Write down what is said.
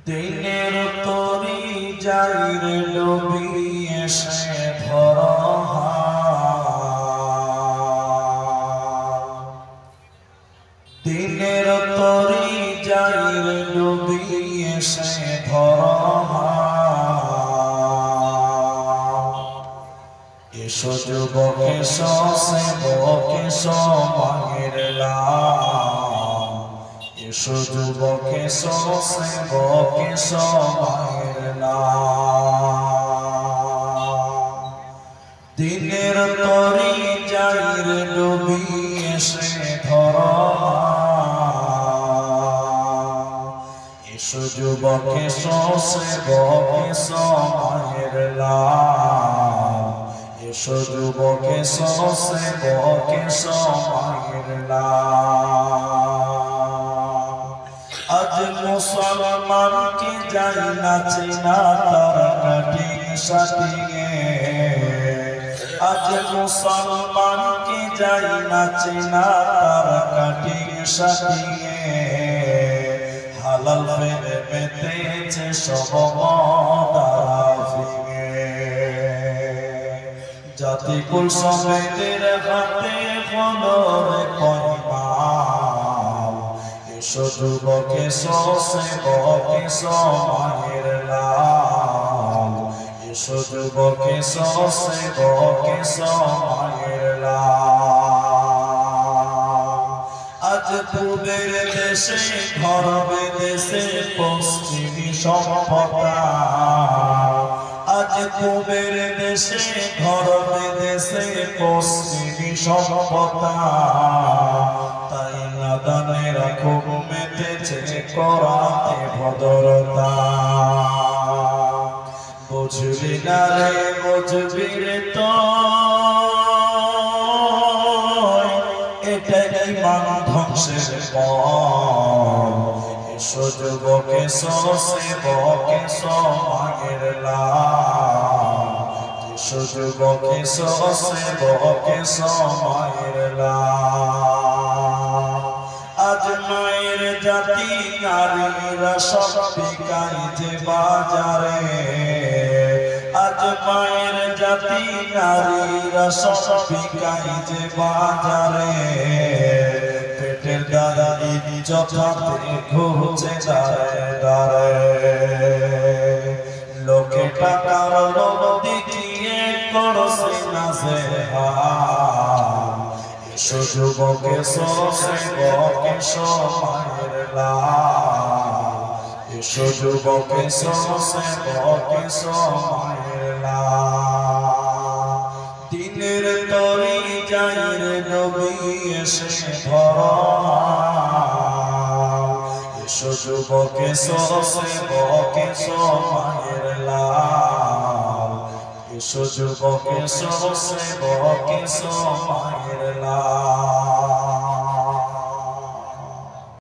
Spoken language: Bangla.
দিনের তরি যাইর নবী এসে ধর দিনের তরি যাইর নবী এসে ধর এসো যুবক এসো সেবক এসো মায়ের লাল এসো যুবক এসো সেবক এসো মায়ের লাল দিনের তরি যাইর নবী এসে ধর এসো যুবক এসো সেবক এসো মায়ের লাল এসো যুবক এসো সেবক এসো মায়ের লাল আজ মুসলমানকে যাই না চেনা তার কাটিং সাটিংয়ে আজ মুসলমানকে যাই না চেনা তার কাটিং সাটিংয়ে হালাল ফেলে পেতেছে সব মদারাফিংয়ে জাতি কুল সমেতের হাতে ফলরে কইমাল এসো যুবক এসো সেবক এসো মায়ের লাল এসো যুবক এসো সেবক এসো মায়ের লাল আজ পূবের দেশে ঘর বিদেশে পশ্চিমী সভ্যতা আজ পূবের দেশে ঘর বিদেশে পশ্চিমী সভ্যতা তাই নাদানেরা খুব মেতেছে করাতে ভদ্রতা বুঝবি না রে বুঝবি রে তো এটাই ইমান ধ্বংসের পথ এসো যুবক এসো সেবক এসো মায়ের লাল এসো যুবক এসো সেবক এসো মায়ের লাল আজ মায়ের জাতি নারীরা সব বিকাই যে বাজারে আজ মায়ের জাতি নারীরা সব বিকাই যে বাজারে পেটের দাদা ইজ্জত হাতে ঘুরছে দাঁড়ে দাঁড়ে লোকে টাকার লোভ দেখিয়ে করছে নাজেহাল এসো যুবক এসো সেবক এসো মায়ের লাল এসো যুবক এসো সেবক এসো মায়ের লাল দিনের তরি যাইর নবী এসে ধর এসো যুবক এসো সেবক এসো মায়ের লাল এসো যুবক এসো সেবক এসো মায়ের লাল